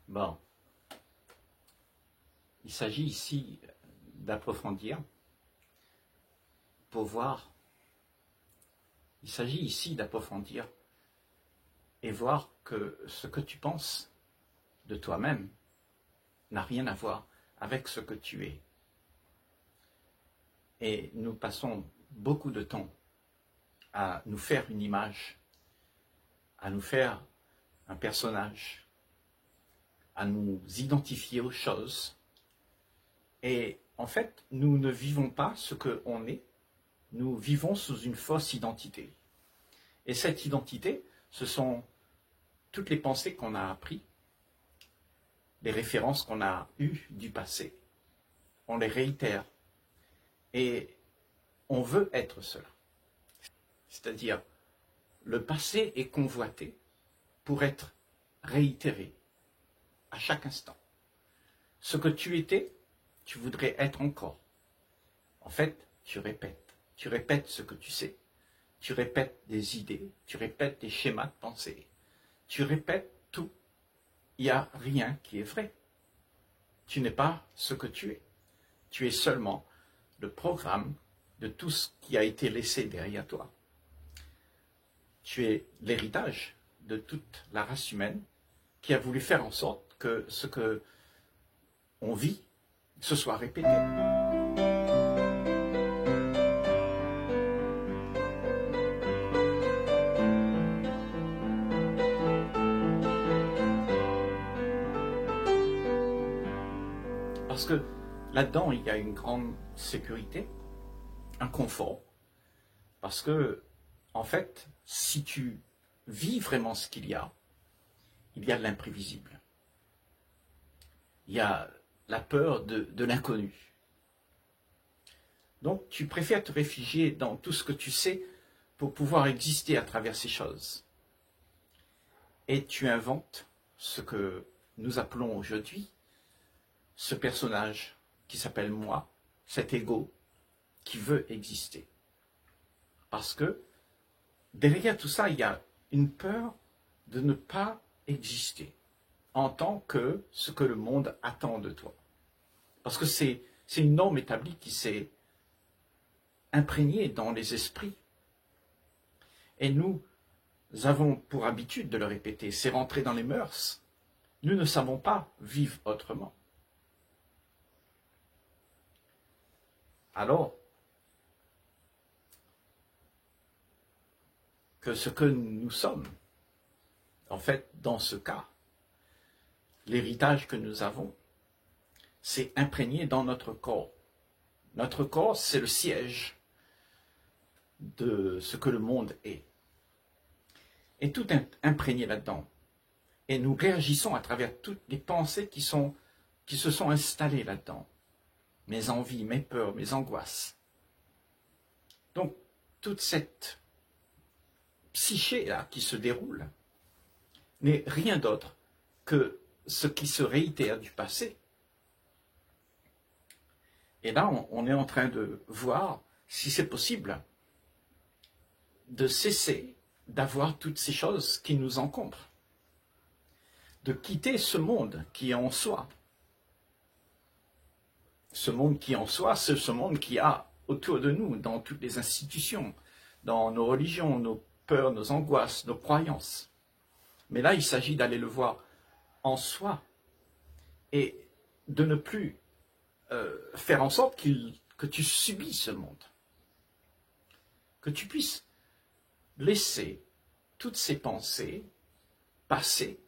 Bon, il s'agit ici d'approfondir pour voir. Il s'agit ici d'approfondir et voir que ce que tu penses de toi-même n'a rien à voir avec ce que tu es. Et nous passons beaucoup de temps à nous faire une image, à nous faire un personnage, à nous identifier aux choses. Et en fait, nous ne vivons pas ce qu'on est, nous vivons sous une fausse identité. Et cette identité, ce sont toutes les pensées qu'on a apprises, les références qu'on a eues du passé. On les réitère. Et on veut être cela. C'est-à-dire, le passé est convoité pour être réitéré à chaque instant. Ce que tu étais, tu voudrais être encore. En fait, tu répètes ce que tu sais, tu répètes des idées, tu répètes des schémas de pensée, tu répètes tout. Il n'y a rien qui est vrai. Tu n'es pas ce que tu es. Tu es seulement le programme de tout ce qui a été laissé derrière toi. Tu es l'héritage de toute la race humaine qui a voulu faire en sorte que ce que on vit se soit répété. Parce que là-dedans, il y a une grande sécurité, un confort. Parce que, en fait, si tu vis vraiment ce qu'il y a de l'imprévisible. Il y a la peur de l'inconnu. Donc, tu préfères te réfugier dans tout ce que tu sais pour pouvoir exister à travers ces choses. Et tu inventes ce que nous appelons aujourd'hui ce personnage qui s'appelle moi, cet ego qui veut exister. Parce que derrière tout ça, il y a une peur de ne pas exister en tant que ce que le monde attend de toi. Parce que c'est une norme établie qui s'est imprégnée dans les esprits. Et nous avons pour habitude de le répéter, c'est rentrer dans les mœurs. Nous ne savons pas vivre autrement. Alors que ce que nous sommes, en fait, dans ce cas, l'héritage que nous avons, c'est imprégné dans notre corps. Notre corps, c'est le siège de ce que le monde est. Et tout est imprégné là-dedans. Et nous réagissons à travers toutes les pensées qui se sont installées là-dedans. Mes envies, mes peurs, mes angoisses. Donc, toute cette psyché-là qui se déroule n'est rien d'autre que ce qui se réitère du passé. Et là, on est en train de voir si c'est possible de cesser d'avoir toutes ces choses qui nous encombrent, de quitter ce monde qui est en soi. Ce monde qui est en soi, c'est ce monde qui a autour de nous, dans toutes les institutions, dans nos religions, nos peurs, nos angoisses, nos croyances. Mais là, il s'agit d'aller le voir en soi et de ne plus faire en sorte que tu subis ce monde. Que tu puisses laisser toutes ces pensées passer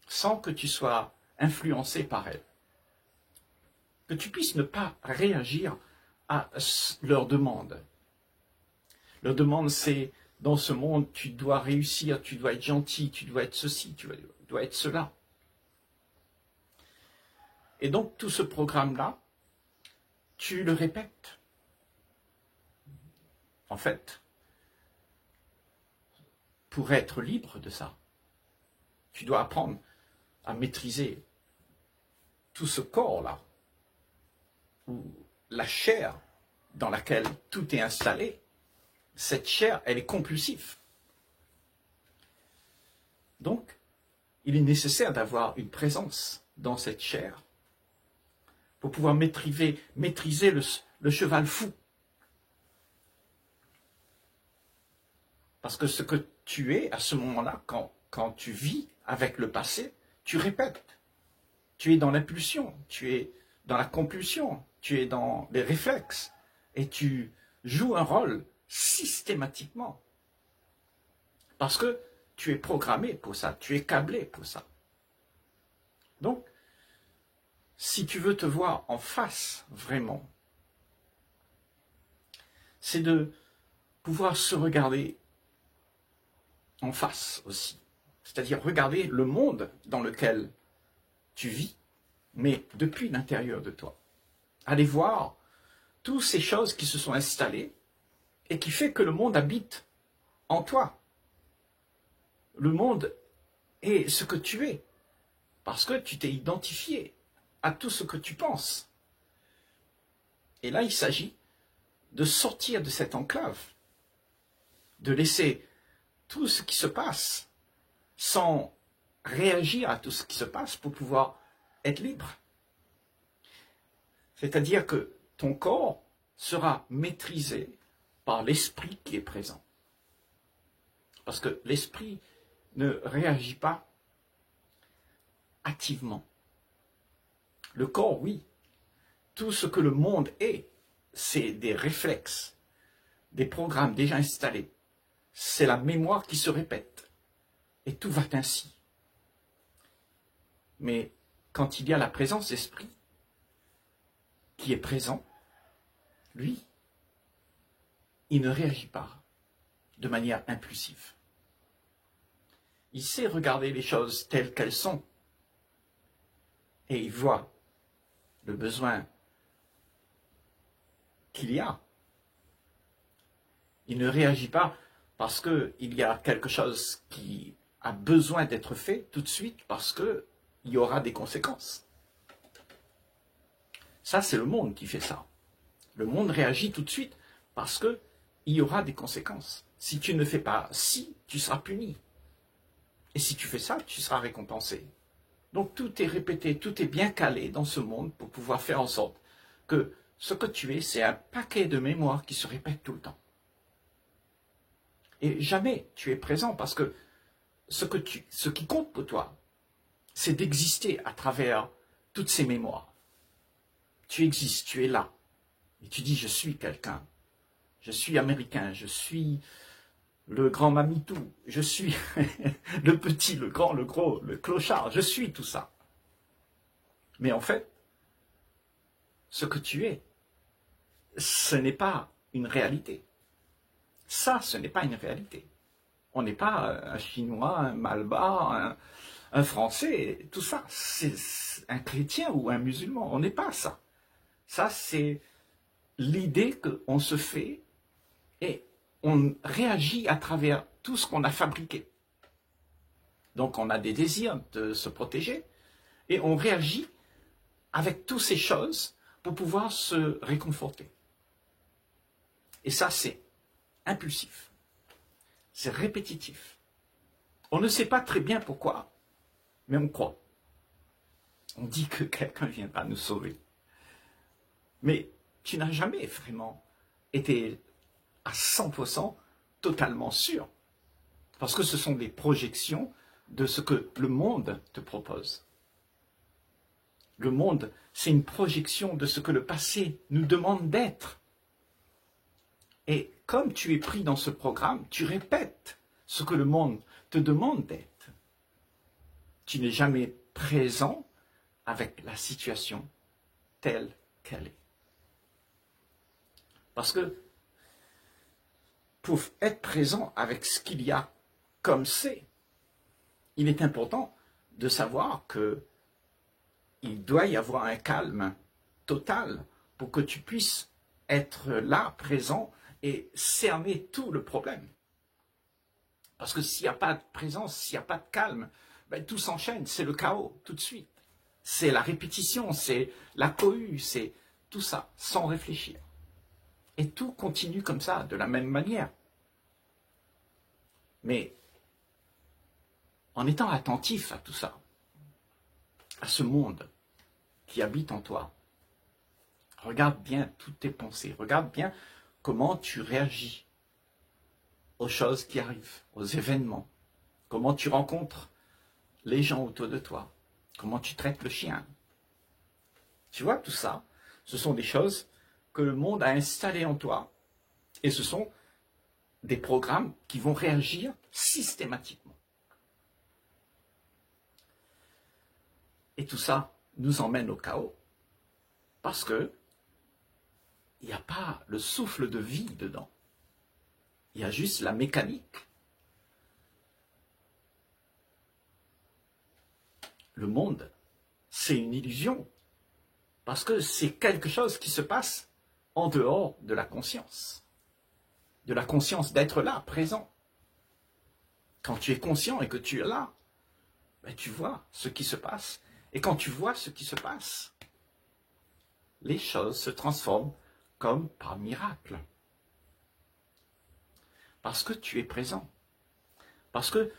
sans que tu sois influencé par elles. Que tu puisses ne pas réagir à leurs demandes. Leur demande, c'est dans ce monde, tu dois réussir, tu dois être gentil, tu dois être ceci, tu dois être cela. Et donc, tout ce programme-là, tu le répètes. En fait, pour être libre de ça, tu dois apprendre à maîtriser tout ce corps-là, ou la chair dans laquelle tout est installé. Cette chair, elle est compulsive. Donc, il est nécessaire d'avoir une présence dans cette chair pour pouvoir maîtriser le cheval fou. Parce que ce que tu es à ce moment-là, quand tu vis avec le passé, tu répètes. Tu es dans l'impulsion, tu es dans la compulsion, tu es dans les réflexes. Et tu joues un rôle systématiquement. Parce que tu es programmé pour ça, tu es câblé pour ça. Donc, si tu veux te voir en face, vraiment, c'est de pouvoir se regarder en face aussi. C'est-à-dire regarder le monde dans lequel tu vis, mais depuis l'intérieur de toi. Aller voir toutes ces choses qui se sont installées et qui fait que le monde habite en toi. Le monde est ce que tu es, parce que tu t'es identifié à tout ce que tu penses. Et là, il s'agit de sortir de cette enclave, de laisser tout ce qui se passe sans réagir à tout ce qui se passe pour pouvoir être libre. C'est-à-dire que ton corps sera maîtrisé par l'esprit qui est présent. Parce que l'esprit ne réagit pas activement. Le corps, oui. Tout ce que le monde est, c'est des réflexes, des programmes déjà installés. C'est la mémoire qui se répète. Et tout va ainsi. Mais quand il y a la présence d'esprit qui est présent, lui, il ne réagit pas de manière impulsive. Il sait regarder les choses telles qu'elles sont. Et il voit le besoin qu'il y a. Il ne réagit pas parce qu'il y a quelque chose qui a besoin d'être fait tout de suite, parce qu'il y aura des conséquences. Ça, c'est le monde qui fait ça. Le monde réagit tout de suite parce qu'il y aura des conséquences. Si tu ne fais pas ci, tu seras puni. Et si tu fais ça, tu seras récompensé. Donc tout est répété, tout est bien calé dans ce monde pour pouvoir faire en sorte que ce que tu es, c'est un paquet de mémoires qui se répètent tout le temps. Et jamais tu es présent parce que ce qui compte pour toi, c'est d'exister à travers toutes ces mémoires. Tu existes, tu es là. Et tu dis, je suis quelqu'un. Je suis américain, je suis le grand Manitou, je suis le petit, le grand, le gros, le clochard, je suis tout ça. Mais en fait, ce que tu es, ce n'est pas une réalité. Ça, ce n'est pas une réalité. On n'est pas un Chinois, un Malbar, un Français, tout ça. C'est un chrétien ou un musulman. On n'est pas ça. Ça, c'est l'idée qu'on se fait et on réagit à travers tout ce qu'on a fabriqué. Donc, on a des désirs de se protéger et on réagit avec toutes ces choses pour pouvoir se réconforter. Et ça, c'est impulsif. C'est répétitif. On ne sait pas très bien pourquoi, mais on croit. On dit que quelqu'un viendra nous sauver. Mais tu n'as jamais vraiment été à 100% totalement sûr. Parce que ce sont des projections de ce que le monde te propose. Le monde, c'est une projection de ce que le passé nous demande d'être. Et comme tu es pris dans ce programme, tu répètes ce que le monde te demande d'être. Tu n'es jamais présent avec la situation telle qu'elle est. Parce que pour être présent avec ce qu'il y a comme c'est, il est important de savoir que il doit y avoir un calme total pour que tu puisses être là, présent, et cerner tout le problème. Parce que s'il n'y a pas de présence, s'il n'y a pas de calme, ben, tout s'enchaîne, c'est le chaos tout de suite. C'est la répétition, c'est la cohue, c'est tout ça, sans réfléchir. Et tout continue comme ça, de la même manière. Mais en étant attentif à tout ça, à ce monde qui habite en toi, regarde bien toutes tes pensées, regarde bien comment tu réagis aux choses qui arrivent, aux événements, comment tu rencontres les gens autour de toi, comment tu traites le chien. Tu vois, tout ça, ce sont des choses que le monde a installées en toi et ce sont des programmes qui vont réagir systématiquement. Et tout ça nous emmène au chaos parce que il n'y a pas le souffle de vie dedans. Il y a juste la mécanique. Le monde, c'est une illusion parce que c'est quelque chose qui se passe en dehors de la conscience d'être là, présent. Quand tu es conscient et que tu es là, ben tu vois ce qui se passe. Et quand tu vois ce qui se passe, les choses se transforment comme par miracle. Parce que tu es présent. Parce que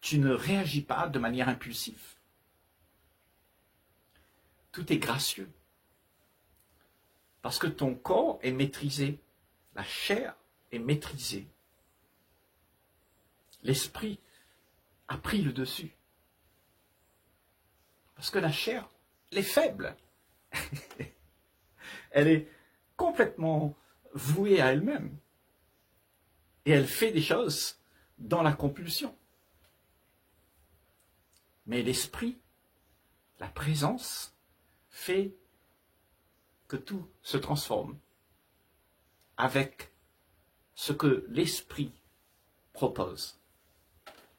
tu ne réagis pas de manière impulsive. Tout est gracieux. Parce que ton corps est maîtrisé. La chair est maîtrisée. L'esprit a pris le dessus. Parce que la chair, elle est faible. Elle est complètement vouée à elle-même. Et elle fait des choses dans la compulsion. Mais l'esprit, la présence, fait que tout se transforme avec ce que l'esprit propose.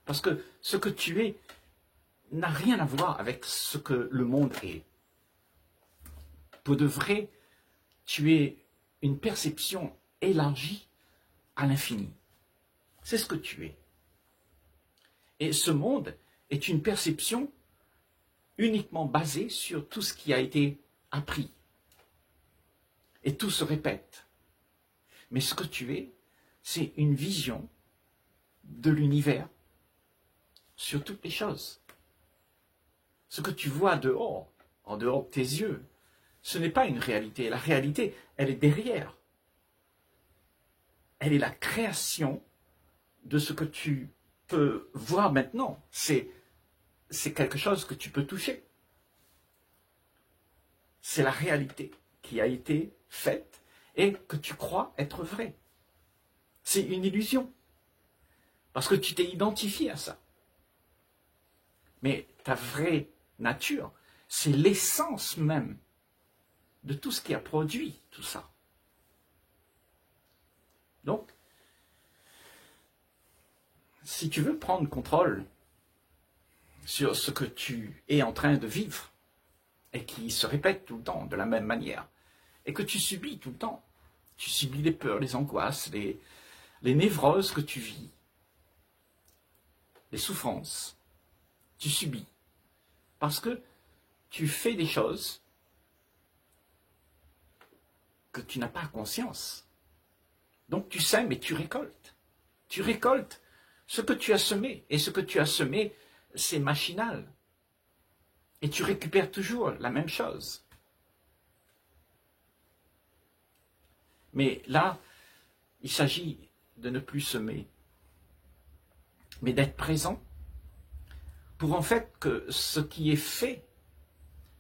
Parce que ce que tu es n'a rien à voir avec ce que le monde est. Pour de vrai, tu es une perception élargie à l'infini. C'est ce que tu es. Et ce monde est une perception uniquement basée sur tout ce qui a été appris. Et tout se répète. Mais ce que tu es, c'est une vision de l'univers sur toutes les choses. Ce que tu vois dehors, en dehors de tes yeux, ce n'est pas une réalité. La réalité, elle est derrière. Elle est la création de ce que tu peux voir maintenant. C'est quelque chose que tu peux toucher. C'est la réalité qui a été faite et que tu crois être vraie. C'est une illusion. Parce que tu t'es identifié à ça. Mais ta vraie nature, c'est l'essence même de tout ce qui a produit tout ça. Donc, si tu veux prendre contrôle sur ce que tu es en train de vivre et qui se répète tout le temps de la même manière et que tu subis tout le temps, tu subis les peurs, les angoisses, les névroses que tu vis, les souffrances, tu subis parce que tu fais des choses que tu n'as pas conscience. Donc tu sèmes et tu récoltes. Tu récoltes ce que tu as semé. Et ce que tu as semé, c'est machinal. Et tu récupères toujours la même chose. Mais là, il s'agit de ne plus semer, mais d'être présent pour en fait que ce qui est fait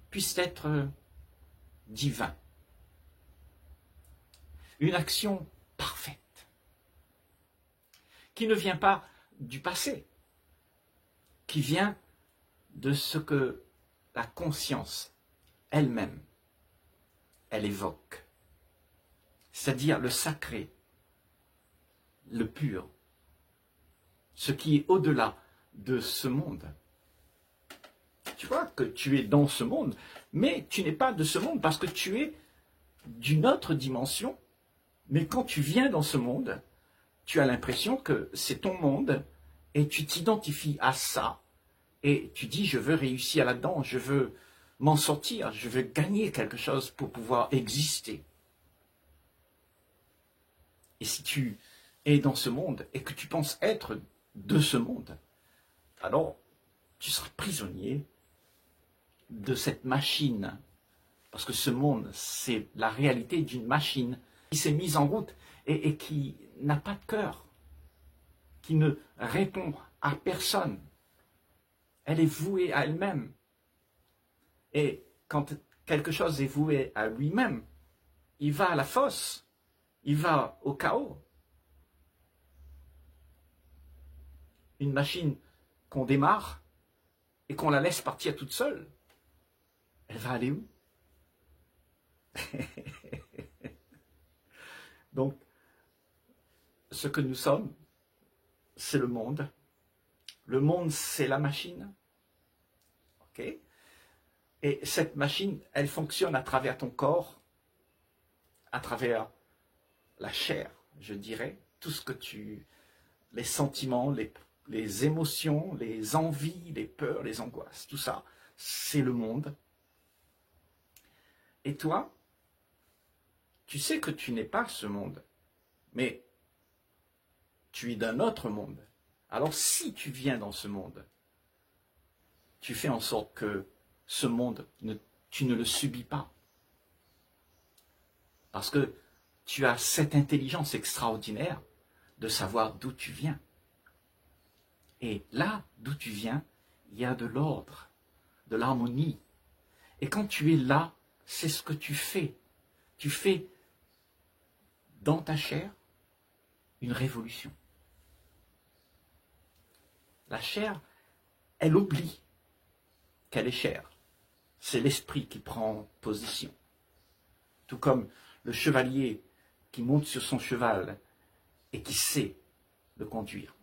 puisse être divin. Une action parfaite, qui ne vient pas du passé, qui vient de ce que la conscience elle-même, elle évoque. C'est-à-dire le sacré, le pur, ce qui est au-delà de ce monde. Tu vois que tu es dans ce monde, mais tu n'es pas de ce monde parce que tu es d'une autre dimension. Mais quand tu viens dans ce monde, tu as l'impression que c'est ton monde et tu t'identifies à ça et tu dis je veux réussir là-dedans, je veux m'en sortir, je veux gagner quelque chose pour pouvoir exister. Et si tu es dans ce monde et que tu penses être de ce monde, alors tu seras prisonnier de cette machine. Parce que ce monde, c'est la réalité d'une machine qui s'est mise en route et qui n'a pas de cœur, qui ne répond à personne. Elle est vouée à elle-même. Et quand quelque chose est voué à lui-même, il va à la fosse, il va au chaos. Une machine qu'on démarre et qu'on la laisse partir toute seule, elle va aller où? Donc, ce que nous sommes, c'est le monde. Le monde, c'est la machine. Ok? Et cette machine, elle fonctionne à travers ton corps, à travers la chair, je dirais, tout ce que les sentiments, les émotions, les envies, les peurs, les angoisses, tout ça, c'est le monde. Et toi, tu sais que tu n'es pas ce monde, mais tu es d'un autre monde. Alors si tu viens dans ce monde, tu fais en sorte que ce monde, tu ne le subis pas. Parce que tu as cette intelligence extraordinaire de savoir d'où tu viens. Et là, d'où tu viens, il y a de l'ordre, de l'harmonie. Et quand tu es là, c'est ce que tu fais. Tu fais dans ta chair une révolution. La chair, elle oublie qu'elle est chair. C'est l'esprit qui prend position. Tout comme le chevalier qui monte sur son cheval et qui sait le conduire.